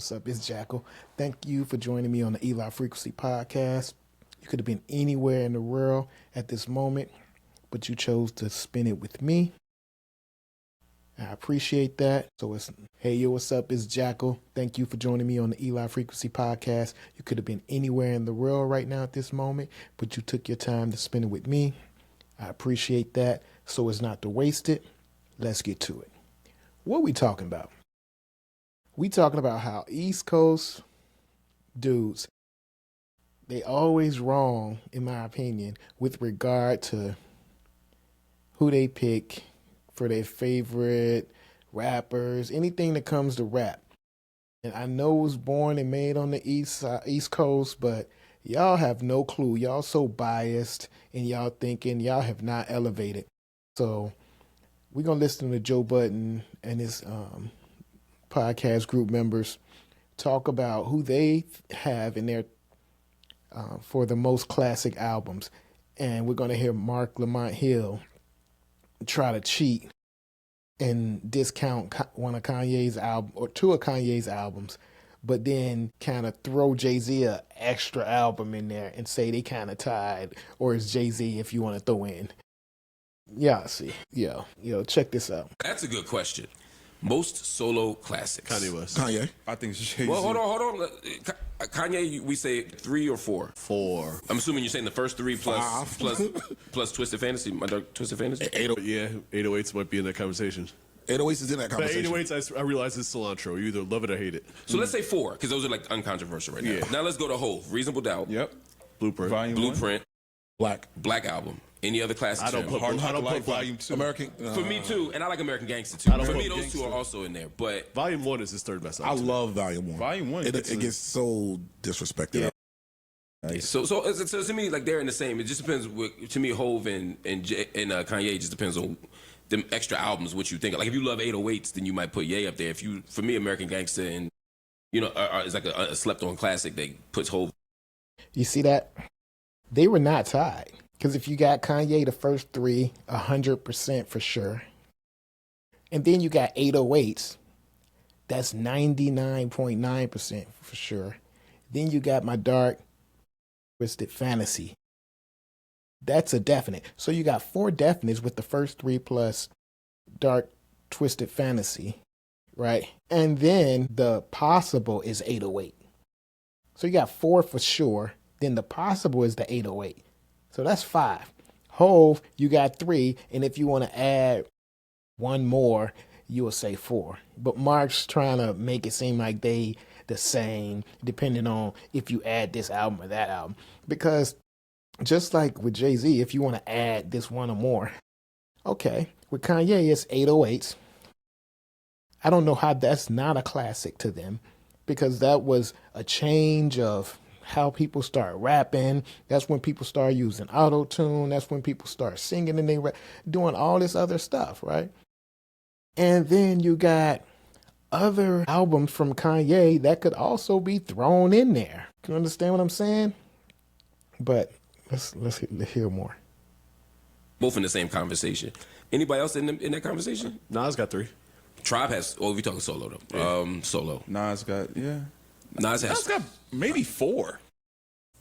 what's up? It's Jacko. Thank you for joining me on the Eli Frequency Podcast. You could have been anywhere in the world at this moment, but you chose to spend it with me. I appreciate that. So it's, hey, yo, what's up? It's Jacko. Thank you for joining me on the Eli Frequency Podcast. You could have been anywhere in the world right now at this moment, but you took your time to spend it with me. I appreciate that. So as not to waste it, let's get to it. What are we talking about? We talking about how East Coast dudes, they always wrong, in my opinion, with regard to who they pick for their favorite rappers, anything that comes to rap. And I know it was born and made on the East Coast, but y'all have no clue. Y'all so biased and y'all thinking y'all have not elevated. So we're going to listen to Joe Budden and his podcast group members talk about who they have in their for the most classic albums. And we're going to hear Mark Lamont Hill try to cheat and discount one of Kanye's album or two of Kanye's albums, but then kind of throw Jay-Z an extra album in there and say they kind of tied, or it's Jay-Z if you want to throw in. Yeah, see. Yo, check this out. That's a good question. Most solo classics. Kanye West. Kanye. I think it's Jay-Z. Well, hold on. Kanye, we say 3 or 4? 4. I'm assuming you're saying the first 3 plus Twisted Fantasy, My Dark Twisted Fantasy? 808s might be in that conversation. 808s is in that But conversation. 808s, I realize it's cilantro. You either love it or hate it. So let's say 4, because those are like uncontroversial right now. Yeah. Now let's go to Hove. Reasonable Doubt. Yep. Blueprint. Volume Blueprint. Black Album. Any other classics? I don't put Volume 2. American. For me too, and I like American Gangster too. For me, those Gangster. 2 are also in there. But Volume 1 is his third best I album. love Volume 1. Volume 1. It gets so disrespected. Yeah. so to me, like they're in the same. It just depends. To me, Hove and Kanye just depends on them extra albums. What you think? Like if you love 808s, then you might put Ye up there. For me, American Gangster and is like a slept on classic that puts Hove. You see that? They were not tied. Because if you got Kanye, the first 3, 100% for sure. And then you got 808s, that's 99.9% for sure. Then you got My Dark Twisted Fantasy. That's a definite. So you got 4 definites with the first 3 plus Dark Twisted Fantasy, right? And then the possible is 808. So you got 4 for sure. Then the possible is the 808. So that's 5. Hove, you got 3. And if you want to add one more, you will say 4. But Mark's trying to make it seem like they the same, depending on if you add this album or that album. Because just like with Jay-Z, if you want to add this one or more, okay. With Kanye, it's 808s. I don't know how that's not a classic to them, because that was a change of how people start rapping. That's when people start using auto-tune. That's when people start singing and they doing all this other stuff, right? And then you got other albums from Kanye that could also be thrown in there. Can you understand what I'm saying? But let's hear more. Both in the same conversation. Anybody else in that conversation? Nas got 3. Tribe has. Oh, we talking solo though. Yeah. Solo. Nas got, Nas got maybe 4.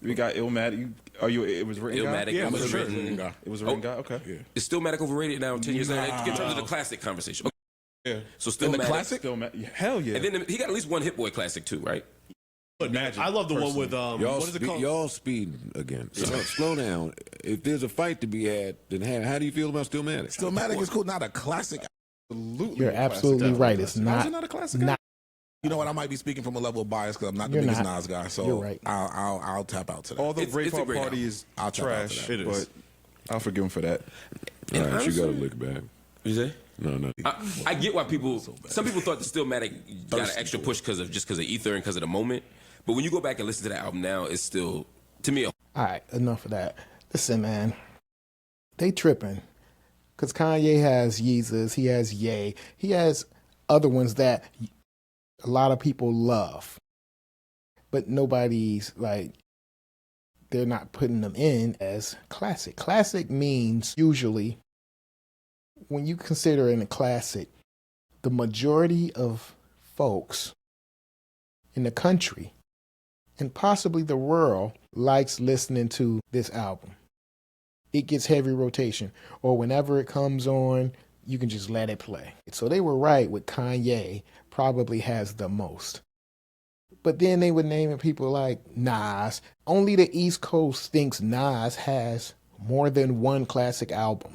We got Illmatic. It was written Illmatic. guy? Yeah, It for was sure. written. It was written guy? Okay. Yeah. It's still Matic overrated now 10 years later in terms of the classic conversation. Okay. Yeah. So still the Matic. classic? Hell yeah. And then he got at least one Hit Boy classic too, right? But Magic, I love the one with Y'all, what is it called? y'all speeding again. Slow down. If there's a fight to be had, then how do you feel about Stillmatic? Stillmatic is cool. Not a classic. Absolutely. You're a classic. absolutely Definitely right. a It's classic. not- How's it not a classic. not- You know what? I might be speaking from a level of bias because I'm not the You're biggest not. Nas guy. So You're right. I'll tap out to that. Although It's a Braveheart great Party album. is I'll tap out to trash, that. It is. but I'll forgive him for that. And All right, you got to honestly- look back. What you say? No. I get why people. Some people thought that Stillmatic got an extra push because of Ether and because of the moment. But when you go back and listen to that album now, it's still, to me, All right, enough of that. Listen, man, they tripping. Because Kanye has Yeezus, he has Ye, he has other ones that a lot of people love. But nobody's like, they're not putting them in as classic. Classic means usually, when you consider in a classic, the majority of folks in the country and possibly the world likes listening to this album. It gets heavy rotation, or whenever it comes on, you can just let it play. So they were right with Kanye probably has the most. But then they were naming people like Nas. Only the East Coast thinks Nas has more than one classic album.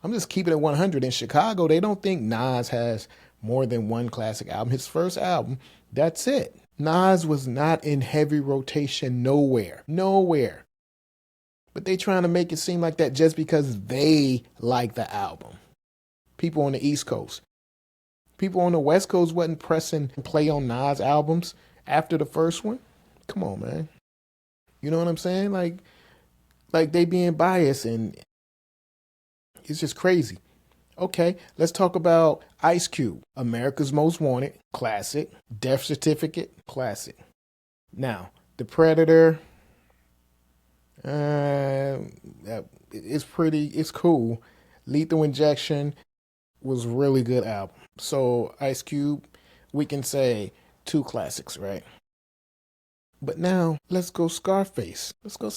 I'm just keeping it 100. In Chicago, they don't think Nas has more than one classic album. His first album, that's it. Nas was not in heavy rotation nowhere. Nowhere. But they trying to make it seem like that just because they like the album. People on the East Coast. People on the West Coast wasn't pressing play on Nas albums after the first one. Come on, man. You know what I'm saying? Like they being biased, and it's just crazy. Okay, let's talk about Ice Cube. America's Most Wanted, classic. Death Certificate, classic. Now, The Predator, it's cool. Lethal Injection was a really good album. So Ice Cube, we can say 2 classics, right? But now let's go Scarface. Let's go with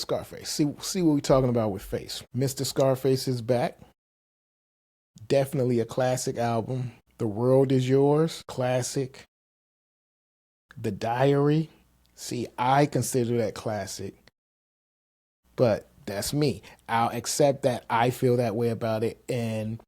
Scarface. See what we're talking about with Face. Mr. Scarface is back. Definitely a classic album. The World Is Yours, classic. The Diary. See, I consider that classic. But that's me. I'll accept that I feel that way about it, and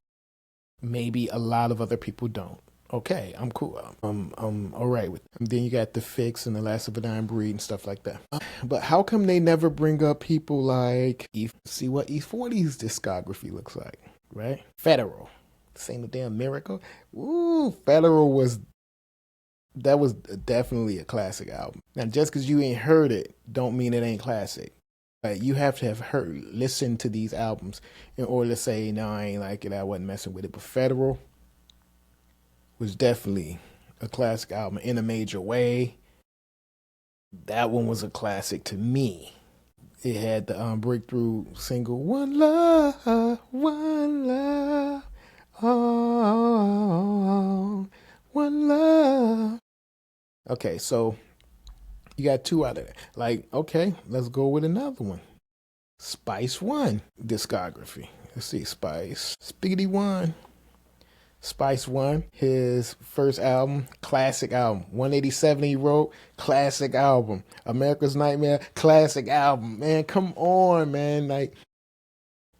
maybe a lot of other people don't. Okay, I'm cool. I'm all right with it. And then you got The Fix and The Last of a Dying Breed and stuff like that. But how come they never bring up people like see what E40's discography looks like, right? Federal. Same damn Miracle. Ooh, Federal was definitely a classic album. Now, just because you ain't heard it, don't mean it ain't classic. You have to have listened to these albums in order to say, no, I ain't like it, I wasn't messing with it. But Federal was definitely a classic album in a major way. That one was a classic to me. It had the breakthrough single, One Love, oh, One Love. Okay, so you got 2 out of it. Okay, let's go with another one. Spice One discography. Let's see, Spiggity One. Spice One, his first album, classic album. 187 he wrote, classic album. America's Nightmare, classic album. Man, come on, man.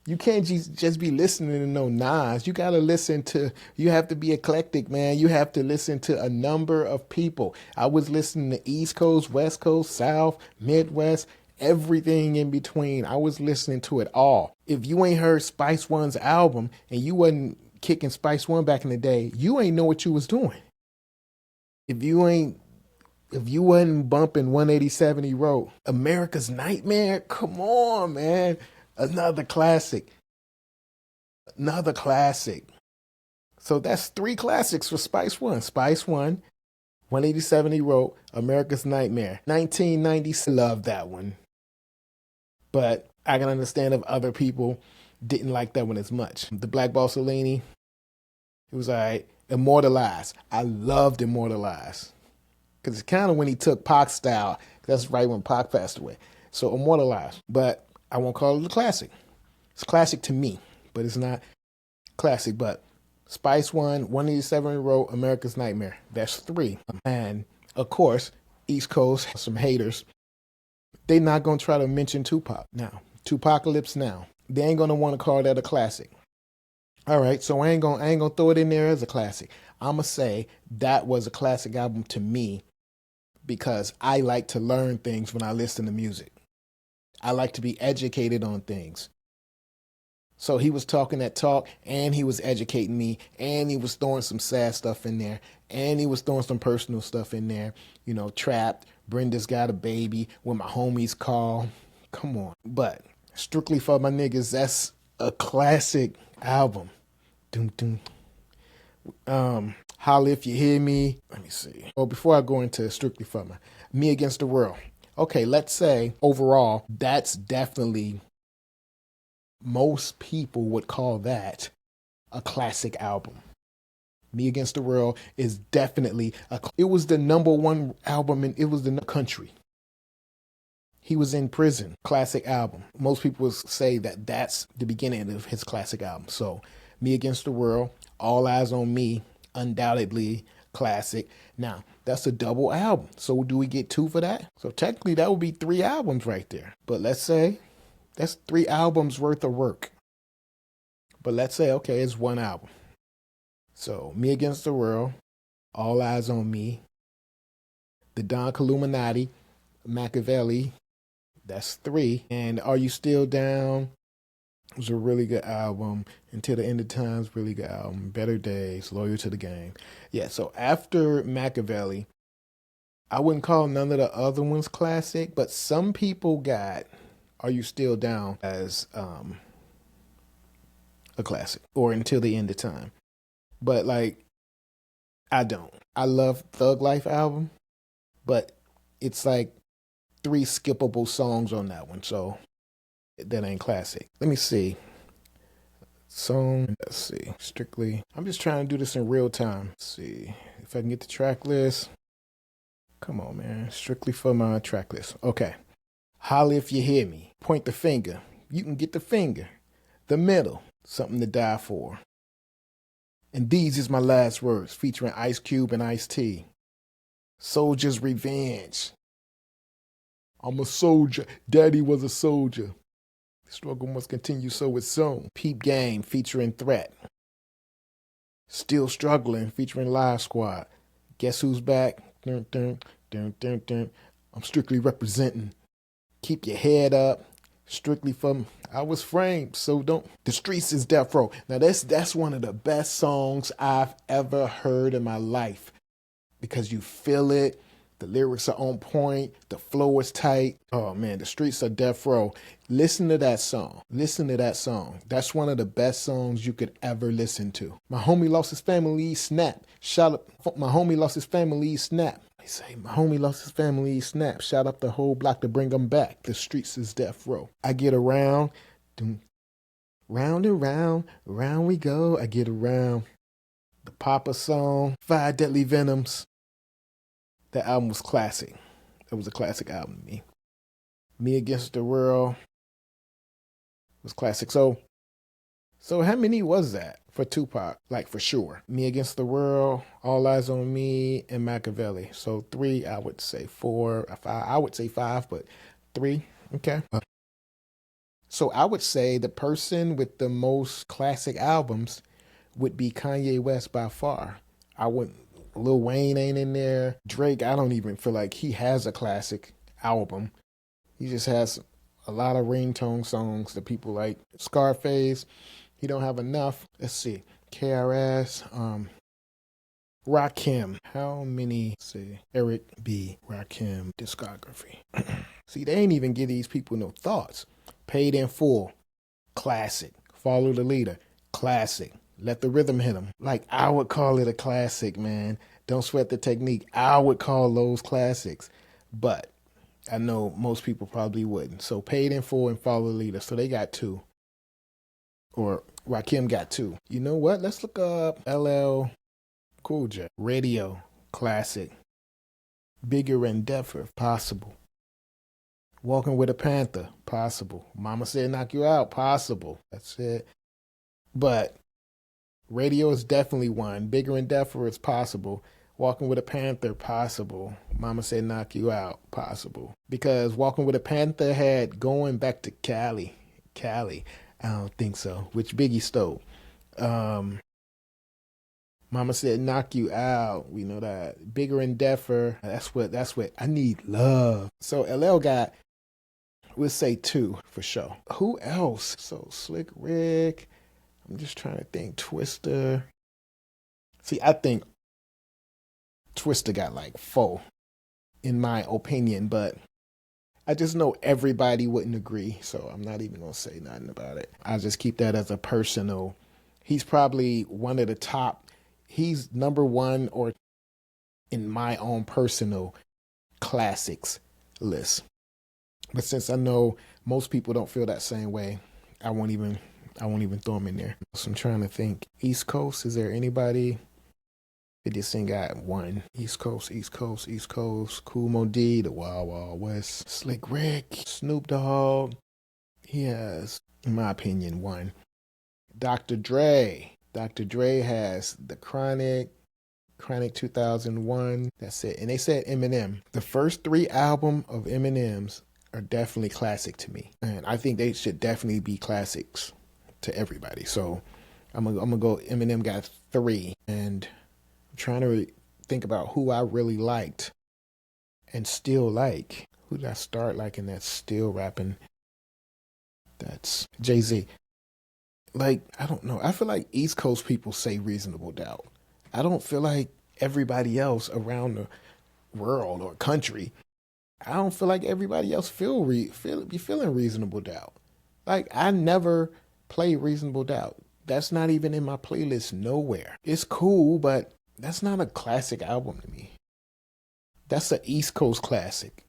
You can't just be listening to no Nas. You got to you have to be eclectic, man. You have to listen to a number of people. I was listening to East Coast, West Coast, South, Midwest, everything in between. I was listening to it all. If you ain't heard Spice One's album and you wasn't kicking Spice One back in the day, you ain't know what you was doing. If you wasn't bumping 187 he wrote, America's Nightmare, come on, man. Another classic. So that's 3 classics for Spice One. Spice One, 187 he wrote, America's Nightmare. 1990, love that one. But I can understand if other people didn't like that one as much. The Black Bossolini, it was all right. Immortalized. I loved Immortalized. Because it's kind of when he took Pac's style. That's right when Pac passed away. So Immortalized. But I won't call it a classic. It's classic to me, but it's not classic. But Spice One, 187 wrote America's Nightmare. That's 3. And of course, East Coast, some haters, they not going to try to mention Tupac now. Tupacalypse Now. They ain't going to want to call that a classic. All right, so I ain't gonna throw it in there as a classic. I'm going to say that was a classic album to me because I like to learn things when I listen to music. I like to be educated on things. So he was talking that talk, and he was educating me, and he was throwing some sad stuff in there, and he was throwing some personal stuff in there. You know, Trapped, Brenda's Got a Baby, When My Homies Call. Come on. But Strictly for My Niggas, that's a classic album. Doom, doom. Holla If You Hear Me. Let me see. Oh, before I go into Strictly for My, Me Against the World. Okay, let's say overall, that's definitely, most people would call that a classic album. Me Against the World is definitely it was the number one album and it was the country. He was in prison. Classic album. Most people say that that's the beginning of his classic album. So, Me Against the World, All Eyes on Me, undoubtedly classic. Now, that's a double album. So, do we get 2 for that? So, technically, that would be 3 albums right there. But let's say that's 3 albums worth of work. But let's say, okay, it's 1 album. So, Me Against the World, All Eyes on Me, The Don Illuminati, Machiavelli, that's 3. And Are You Still Down? It was a really good album. Until the End of Times, really good album. Better Days, Loyal to the Game. Yeah, so after Machiavelli, I wouldn't call none of the other ones classic, but some people got Are You Still Down as a classic, or Until the End of Time. But like, I don't. I love Thug Life album, but it's like 3 skippable songs on that one, so that ain't classic. Let me see. Song, let's see. Strictly, I'm just trying to do this in real time. Let's see if I can get the track list. Come on, man. Strictly for my track list. Okay. Holla If You Hear Me. Point the Finger. You Can Get the Finger. The Middle. Something to Die For. And These Is My Last Words, featuring Ice Cube and Ice-T. Soldier's Revenge. I'm a soldier. Daddy was a soldier. The struggle must continue, so it's sown. Peep Game, featuring Threat. Still Struggling, featuring Live Squad. Guess Who's Back? Dun, dun, dun, dun, dun. I'm strictly representing. Keep Your Head Up. Strictly from I Was Framed, so don't. The Streets Is Death Row. Now that's one of the best songs I've ever heard in my life, because you feel it. The lyrics are on point. The flow is tight. Oh man, The Streets Are Death Row. Listen to that song. Listen to that song. That's one of the best songs you could ever listen to. My homie lost his family, snap. Shout out, my homie lost his family, snap. I say, my homie lost his family, snap. Shout out the whole block to bring him back. The Streets Is Death Row. I get around. Round and round, round we go. I get around. The Papa song, 5 Deadly Venoms. That album was classic. It was a classic album to me. Me Against the World was classic. So how many was that for Tupac? Like, for sure. Me Against the World, All Eyes on Me, and Machiavelli. So 3, I would say 4, 5. I would say 5, but 3. Okay. So I would say the person with the most classic albums would be Kanye West by far. I wouldn't. Lil Wayne ain't in there. Drake, I don't even feel like he has a classic album. He just has a lot of ringtone songs that people like. Scarface, he don't have enough. Let's see. KRS, Rakim. How many, say, Eric B. Rakim discography? See, they ain't even give these people no thoughts. Paid in Full, classic. Follow the Leader, classic. Let the Rhythm Hit 'em. Like, I would call it a classic, man. Don't Sweat the Technique. I would call those classics. But I know most people probably wouldn't. So Paid in Full and Follow the Leader. So they got 2. Or Rakim got 2. You know what? Let's look up LL Cool J. Radio, classic. Bigger Endeavor, possible. Walking with a Panther, possible. Mama Said Knock You Out, possible. That's it. But Radio is definitely one. Bigger Endeavor is possible. Walking with a Panther, possible. Mama Said Knock You Out, possible. Because Walking with a Panther had Going Back to Cali. I don't think so. Which Biggie stole. Mama Said Knock You Out. We know that. Bigger Endeavor. That's what I Need Love. So LL got, we'll say 2 for sure. Who else? So Slick Rick. I'm just trying to think. Twister. See, I think Twister got like 4, in my opinion, but I just know everybody wouldn't agree, so I'm not even going to say nothing about it. I just keep that as a personal. He's probably one of the top. He's number 1 or in my own personal classics list. But since I know most people don't feel that same way, I won't even throw him in there. So I'm trying to think. East Coast, is there anybody? 50 Cent got one. East Coast, East Coast, East Coast. Kool Moe Dee, the Wild Wild West. Slick Rick, Snoop Dogg. He has, in my opinion, one. Dr. Dre. Dr. Dre has The Chronic, Chronic 2001. That's it. And they said Eminem. The first 3 albums of Eminem's are definitely classic to me. And I think they should definitely be classics to everybody. So I'm gonna go Eminem got 3. And I'm trying to think about who I really liked and still like. Who did I start liking that's still rapping? That's Jay-Z. Like, I don't know. I feel like East Coast people say reasonable doubt. I don't feel like everybody else around the world or country, I don't feel like everybody else be feeling reasonable doubt. Like, I never play reasonable doubt. That's not even in my playlist nowhere. It's cool, but that's not a classic album to me. That's an East Coast classic,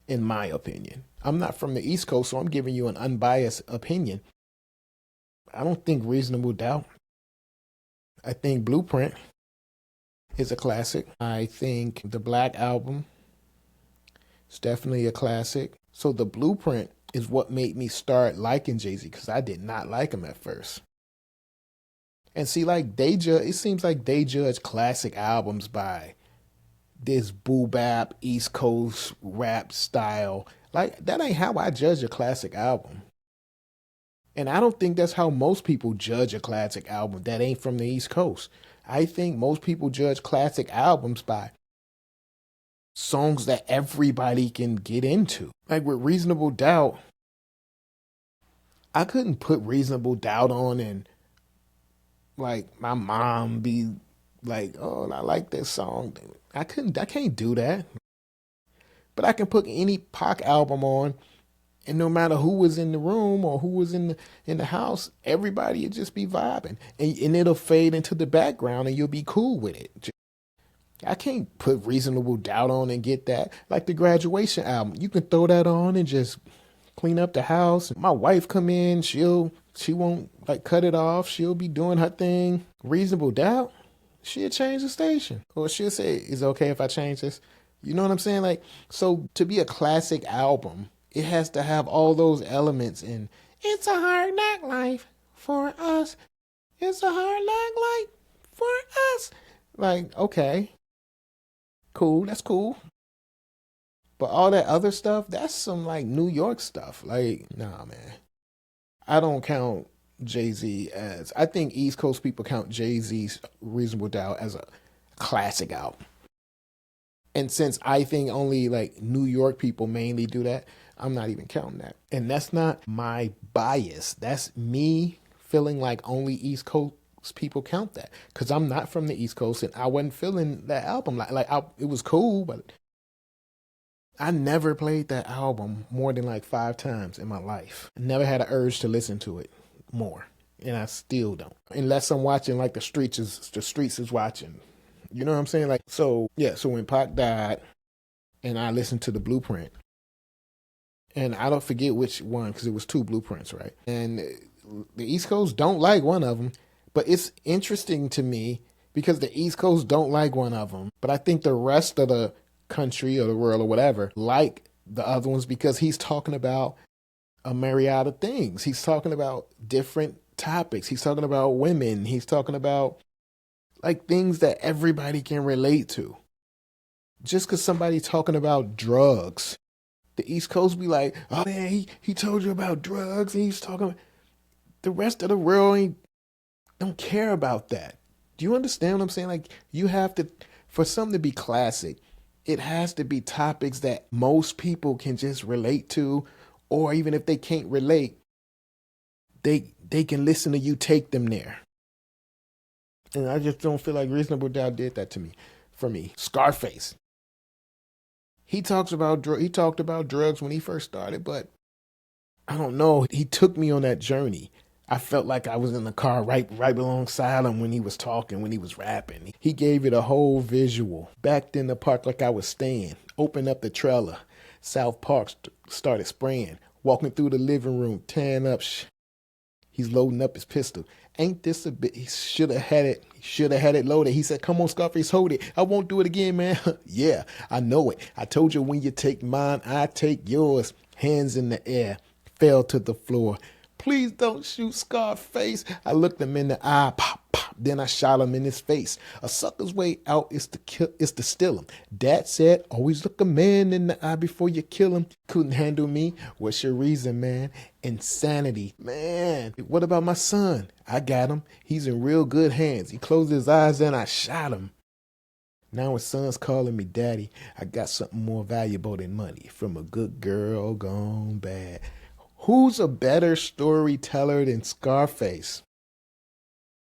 in my opinion. I'm not from the East Coast, so I'm giving you an unbiased opinion. I don't think Reasonable Doubt. I think Blueprint is a classic. I think the Black Album is definitely a classic. So the Blueprint is what made me start liking Jay-Z, because I did not like him at first. And see, like, it seems like they judge classic albums by this boo-bap, East Coast rap style. Like, that ain't how I judge a classic album. And I don't think that's how most people judge a classic album that ain't from the East Coast. I think most people judge classic albums by songs that everybody can get into. Like with Reasonable Doubt, I couldn't put Reasonable Doubt on and like my mom be like, oh, I like this song. I can't do that. But I can put any Pac album on, and no matter who was in the room or who was in the house, everybody would just be vibing. And it'll fade into the background and you'll be cool with it. I can't put Reasonable Doubt on and get that. Like the Graduation album, you can throw that on and just clean up the house. My wife come in, she won't like cut it off. She'll be doing her thing. Reasonable Doubt, she'll change the station. Or she'll say, is it okay if I change this? You know what I'm saying? Like, so to be a classic album, it has to have all those elements in. It's a hard knock life for us. It's a hard knock life for us. Like, okay, cool, that's cool. But all that other stuff, that's some like New York stuff. Like, nah, man. I don't count Jay-Z as, I think East Coast people count Jay-Z's Reasonable Doubt as a classic album. And since I think only like New York people mainly do that, I'm not even counting that. And that's not my bias. That's me feeling like only East Coast people count that. Because I'm not from the East Coast and I wasn't feeling that album. It was cool, but I never played that album more than like 5 times in my life. I never had an urge to listen to it more. And I still don't. Unless I'm watching like the streets is watching. You know what I'm saying? Like, so when Pac died and I listened to the Blueprint, and I don't forget which one, because it was 2 blueprints, right? And the East Coast don't like one of them, but it's interesting to me because the East Coast don't like one of them. But I think the rest of the country or the world or whatever like the other ones because he's talking about a myriad of things. He's talking about different topics. He's talking about women. He's talking about like things that everybody can relate to. Just because somebody's talking about drugs, the East Coast be like, oh man, he told you about drugs and he's talking. The rest of the world don't care about that. Do you understand what I'm saying? Like, you have to, for something to be classic, it has to be topics that most people can just relate to, or even if they can't relate, they can listen to you take them there. And I just don't feel like Reasonable Doubt did that for me. Scarface. He talked about drugs when he first started, but I don't know. He took me on that journey. I felt like I was in the car right alongside him when he was talking, when he was rapping. He gave it a whole visual. Backed in the park like I was staying. Opened up the trailer. South Park started spraying. Walking through the living room, tearing up. He's loading up his pistol. Ain't this a bit? He should have had it. Should have had it loaded. He said, "Come on, Scarface, hold it. I won't do it again, man." Yeah, I know it. I told you when you take mine, I take yours. Hands in the air, fell to the floor. "Please don't shoot Scarface." I looked him in the eye, pop, pop. Then I shot him in his face. A sucker's way out is to steal him. Dad said, "Always look a man in the eye before you kill him." Couldn't handle me. What's your reason, man? Insanity. Man, what about my son? I got him. He's in real good hands. He closed his eyes and I shot him. Now his son's calling me daddy. I got something more valuable than money from a good girl gone bad. Who's a better storyteller than Scarface?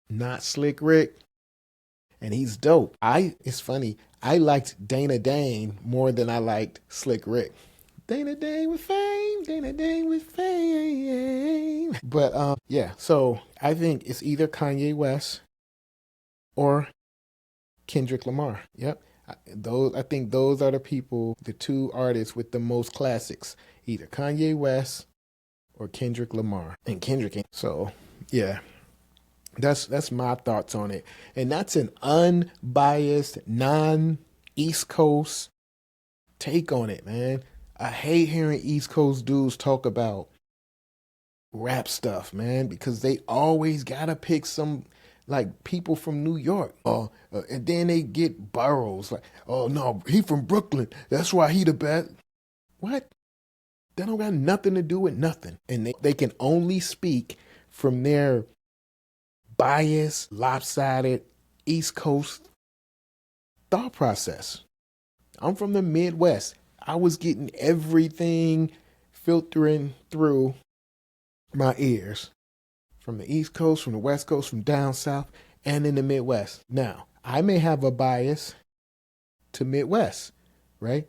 Not Slick Rick. And he's dope. It's funny. I liked Dana Dane more than I liked Slick Rick. Dana Dane with fame. Dana Dane with fame. But yeah, so I think it's either Kanye West or Kendrick Lamar. Yep. I think those are the two artists with the most classics. Either Kanye West or Kendrick Lamar. And Kendrick. So yeah. That's my thoughts on it. And that's an unbiased, non-East Coast take on it, man. I hate hearing East Coast dudes talk about rap stuff, man, because they always gotta pick some like people from New York. And then they get boroughs like, "Oh no, he from Brooklyn. That's why he the best." What? That don't got nothing to do with nothing. And they can only speak from their biased, lopsided, East Coast thought process. I'm from the Midwest. I was getting everything filtering through my ears from the East Coast, from the West Coast, from down south, and in the Midwest. Now, I may have a bias to Midwest, right?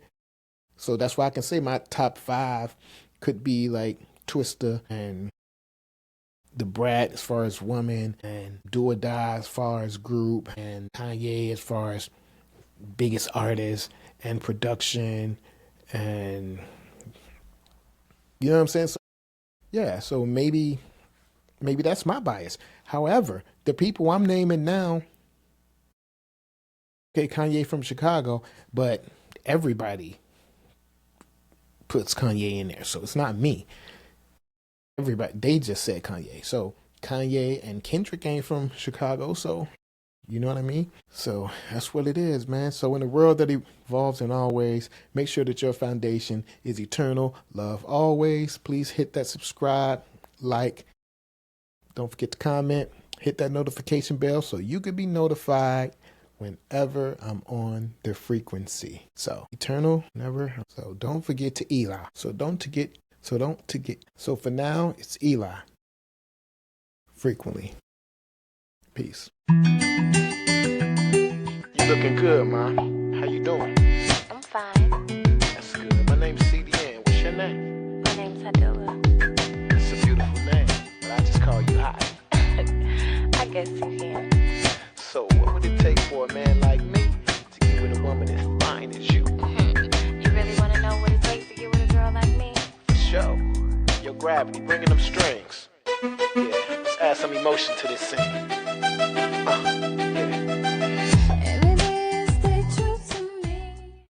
So that's why I can say my top 5 could be like Twista and The Brat as far as woman, and Do or Die as far as group, and Kanye as far as biggest artist and production, and you know what I'm saying? So, yeah, so maybe that's my bias. However, the people I'm naming now, okay, Kanye from Chicago, but everybody puts Kanye in there, so it's not me. Everybody, they just said Kanye. So Kanye and Kendrick ain't from Chicago, so you know what I mean? So that's what it is, man. So in a world that evolves in all ways, make sure that your foundation is eternal. Love always. Please hit that subscribe, like. Don't forget to comment. Hit that notification bell so you could be notified whenever I'm on the frequency. So eternal, never. So don't forget to Eli. So for now, it's Eli. Frequently. Peace. You looking good, Ma. How you doing? I'm fine. That's good. My name's CDN. What's your name? My name's Hadilla. It's a beautiful name, but I just call you Hot. I guess you can. So what would it take for a man like me to get with a woman as fine as you? You really want to know what it takes to get with a girl like me? For sure. Your gravity, bringing them strings. Yeah, let's add some emotion to this scene.